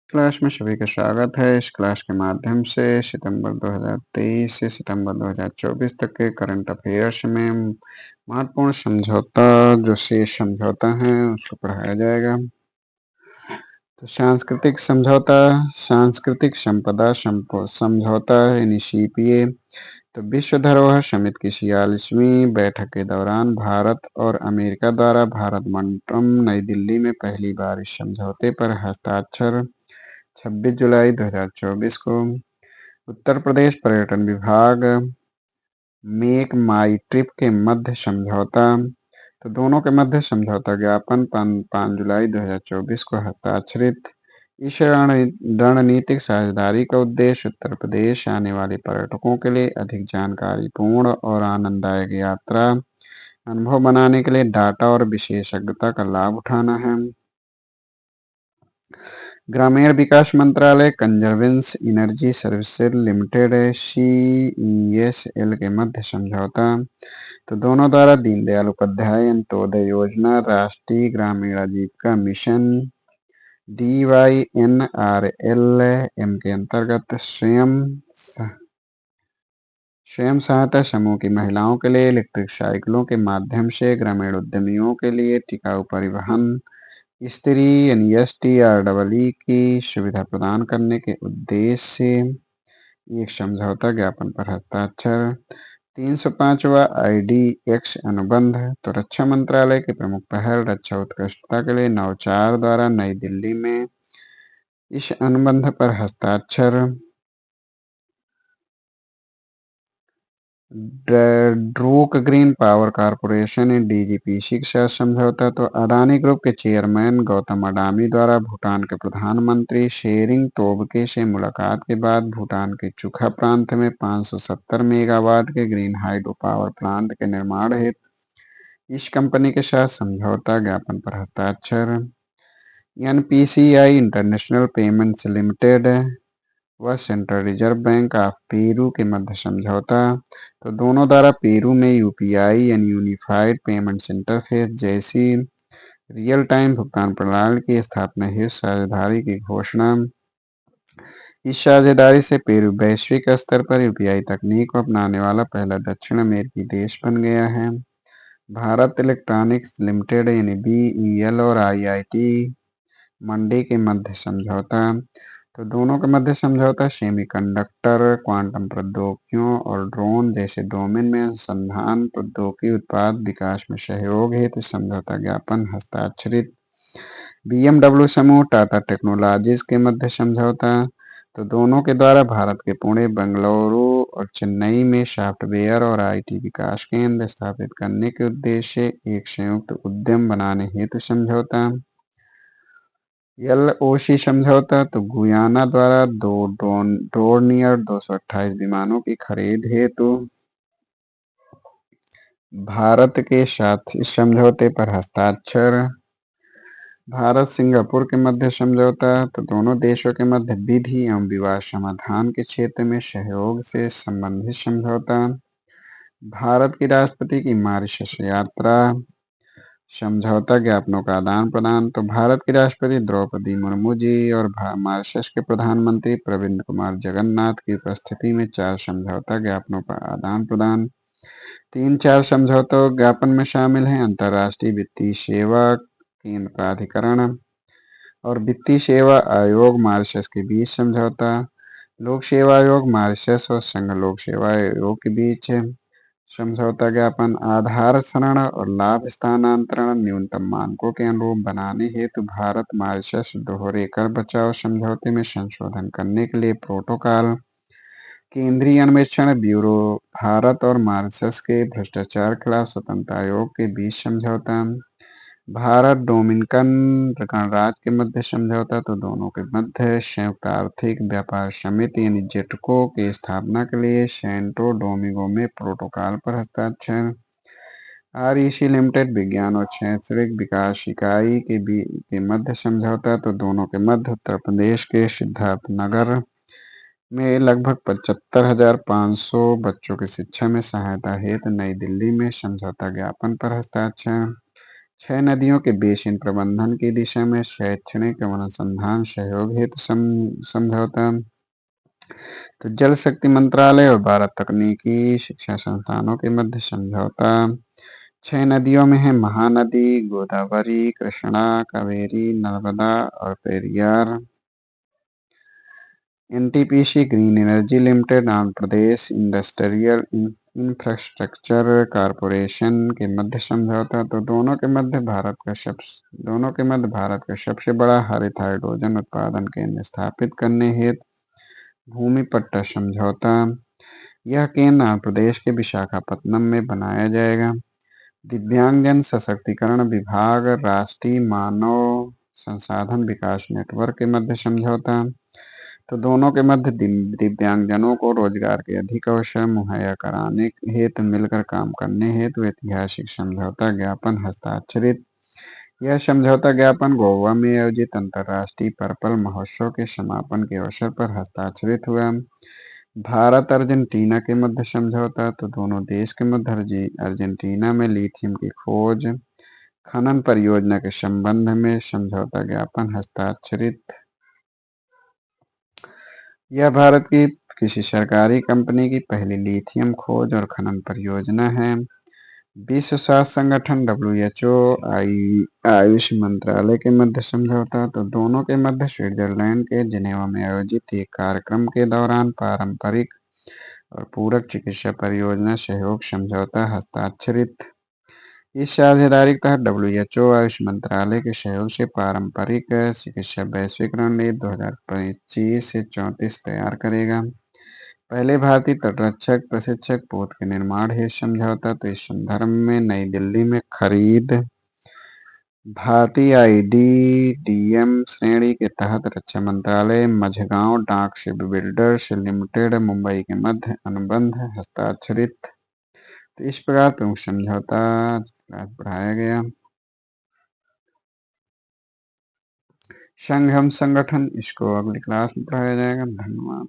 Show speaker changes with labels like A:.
A: Class में सभी का स्वागत है। इस क्लास के माध्यम से सितंबर 2023 से सितंबर 2024 तक के करंट अफेयर्स में महत्वपूर्ण समझौता जो शेष समझौता हैं उसको पढ़ाया जाएगा। तो सांस्कृतिक समझौता, सांस्कृतिक संपदा समझौता यानी सीपीए। तो विश्व धरोहर समिति की 46वीं बैठक के दौरान भारत और अमेरिका द्वारा भारत मंडपम नई दिल्ली में पहली बार इस समझौते पर हस्ताक्षर 26 जुलाई 2024 को। उत्तर प्रदेश पर्यटन विभाग मेक माई ट्रिप के मध्य समझौता। तो दोनों के मध्य समझौता ज्ञापन 5 जुलाई 2024 को हस्ताक्षरित। इस रणनीतिक साझेदारी का उद्देश्य उत्तर प्रदेश आने वाले पर्यटकों के लिए अधिक जानकारीपूर्ण और आनंददायक यात्रा अनुभव बनाने के लिए डाटा और विशेषज्ञता का लाभ उठाना है। ग्रामीण विकास मंत्रालय कंजर्वेंस एनर्जी सर्विसेज लिमिटेड CESL के मध्य समझौता। तो दोनों द्वारा दीनदयाल उपाध्याय अंत्योदय योजना, राष्ट्रीय ग्रामीण आजीविका मिशन DYNRLM के अंतर्गत स्वयं सहायता समूह की महिलाओं के लिए इलेक्ट्रिक साइकिलों के माध्यम से ग्रामीण उद्यमियों के लिए टिकाऊ परिवहन स्त्री यानी STREE की सुविधा प्रदान करने के उद्देश्य से एक समझौता ज्ञापन पर हस्ताक्षर। 305वां IDX अनुबंध। तो रक्षा मंत्रालय के प्रमुख पहल रक्षा उत्कृष्टता के लिए नवाचार द्वारा नई दिल्ली में इस अनुबंध पर हस्ताक्षर। Druk green power corporation DGPC के साथ समझौता। तो अडानी ग्रुप के चेयरमैन गौतम अडानी द्वारा भूटान के प्रधानमंत्री शेरिंग तोब्गे से मुलाकात के बाद भूटान के चुखा प्रांत में 570 मेगावाट के ग्रीन हाइड्रो पावर प्लांट के निर्माण हेतु इस कंपनी के साथ समझौता ज्ञापन पर हस्ताक्षर। NPCI इंटरनेशनल पेमेंट्स लिमिटेड व central reserve bank of Peru के मध्य समझौता। तो दोनों द्वारा पेरू में UPI यानी यूनिफाइड पेमेंट्स इंटरफेस जैसी रियल टाइम भुगतान प्रणाली की स्थापना हेतु साझेदारी की घोषणा। इस साझेदारी से पेरू वैश्विक स्तर पर UPI तकनीक को अपनाने वाला पहला दक्षिण अमेरिकी देश बन गया है। भारत इलेक्ट्रॉनिक्स लिमिटेड यानी BEL और IIT मंडी के मध्य समझौता। तो दोनों के मध्य समझौता सेमीकंडक्टर, क्वांटम प्रौद्योगिकियों और ड्रोन जैसे डोमेन में अनुसंधान प्रौद्योगिकी उत्पाद विकास में सहयोग हेतु समझौता ज्ञापन हस्ताक्षरित। BMW समूह टाटा टेक्नोलॉजीज के मध्य समझौता। तो दोनों के द्वारा भारत के पुणे, बेंगलुरु और चेन्नई में सॉफ्टवेयर और IT विकास केंद्र स्थापित करने के उद्देश्य से एक संयुक्त उद्यम बनाने हेतु समझौता। LOC समझौता। तो गुयाना द्वारा डोर्नियर 228 विमानों की खरीद हेतु भारत के साथ इस समझौते पर हस्ताक्षर। भारत सिंगापुर के मध्य समझौता। तो दोनों देशों के मध्य विधि एवं विवाद समाधान के क्षेत्र में सहयोग से संबंधित समझौता। भारत के राष्ट्रपति की मॉरिशस यात्रा, समझौता ज्ञापनों का आदान प्रदान। तो भारत की राष्ट्रपति द्रौपदी मुर्मू जी और मॉरिशस के प्रधानमंत्री प्रविंद कुमार जगन्नाथ की उपस्थिति में 4 समझौता ज्ञापनों का आदान प्रदान। 3-4 समझौता ज्ञापन में शामिल हैं अंतर्राष्ट्रीय वित्तीय सेवा केंद्र प्राधिकरण और वित्तीय सेवा आयोग मॉरिशस के बीच समझौता। लोक सेवा आयोग मॉरिशस और संघ लोक सेवा आयोग के बीच समझौता ज्ञापन। आधार संरक्षण और लाभ स्थानांतरण न्यूनतम मानकों के अनुरूप बनाने हेतु भारत मॉरिशस दोहरे कर बचाव समझौते में संशोधन करने के लिए प्रोटोकॉल। केंद्रीय अन्वेषण ब्यूरो भारत और मॉरिशस के भ्रष्टाचार खिलाफ स्वतंत्र आयोग के बीच समझौता। भारत डोमिनिकन गणराज्य के मध्य समझौता। तो दोनों के मध्य संयुक्त आर्थिक व्यापार समिति यानी जेटको की स्थापना के लिए सैंटो डोमिंगो में प्रोटोकॉल पर हस्ताक्षर। REC लिमिटेड विज्ञान और शैक्षणिक विकास इकाई के मध्य समझौता। तो दोनों के मध्य उत्तर प्रदेश के सिद्धार्थनगर में लगभग 75,500 बच्चों की शिक्षा में सहायता हेतु नई दिल्ली में समझौता ज्ञापन पर हस्ताक्षर। छह नदियों के बेसिन प्रबंधन की दिशा में शैक्षणिक एवं अनुसंधान सहयोग हेतु समझौता। तो जल शक्ति मंत्रालय और भारत तकनीकी शिक्षा संस्थानों के मध्य समझौता। छह नदियों में है महानदी, गोदावरी, कृष्णा, कावेरी, नर्मदा और Periyar. NTPC green energy limited, Andhra Pradesh industrial infrastructure corporation के मध्य समझौता। तो दोनों के मध्य भारत का सबसे बड़ा हरित हाइड्रोजन उत्पादन केंद्र स्थापित करने हेतु भूमि पट्टा समझौता। यह केंद्र आंध्र प्रदेश के विशाखापत्तनम में बनाया जाएगा। दिव्यांगजन सशक्तिकरण विभाग, राष्ट्रीय मानव संसाधन विकास नेटवर्क के मध्य समझौता। तो दोनों के मध्य दिव्यांगजनों को रोजगार के अधिक अवसर मुहैया कराने हेतु मिलकर काम करने हेतु ऐतिहासिक समझौता ज्ञापन हस्ताक्षरित। यह समझौता ज्ञापन गोवा में आयोजित अंतर्राष्ट्रीय पर्पल महोत्सव के समापन के अवसर पर हस्ताक्षरित हुआ। भारत अर्जेंटीना के मध्य समझौता। तो दोनों देश के मध्य अर्जेंटीना में लिथियम की खोज खनन परियोजना के संबंध में समझौता ज्ञापन हस्ताक्षरित। यह भारत की किसी सरकारी कंपनी की पहली लिथियम खोज और खनन परियोजना है। विश्व स्वास्थ्य संगठन WHO आयुष मंत्रालय के मध्य समझौता। तो दोनों के मध्य स्विट्जरलैंड के जिनेवा में आयोजित एक कार्यक्रम के दौरान पारंपरिक और पूरक चिकित्सा परियोजना सहयोग समझौता हस्ताक्षरित। इस साझेदारी के तहत WHO आयुष मंत्रालय के सहयोग से पारंपरिक चिकित्सा वैश्विक रणनीति 2025 से 34 तैयार करेगा। पहले भारतीय तटरक्षक प्रशिक्षक पोत के निर्माण हेतु समझौता। तो इस संदर्भ में नई दिल्ली में खरीद भारतीय IDDM श्रेणी के तहत रक्षा मंत्रालय, मझगांव डाक शिप बिल्डर्स लिमिटेड, मुंबई के मध्य अनुबंध हस्ताक्षरित। तो इस प्रकार प्रमुख समझौता बढ़ाया गया। संघम संगठन, इसको अगली क्लास में पढ़ाया जाएगा। धन्यवाद।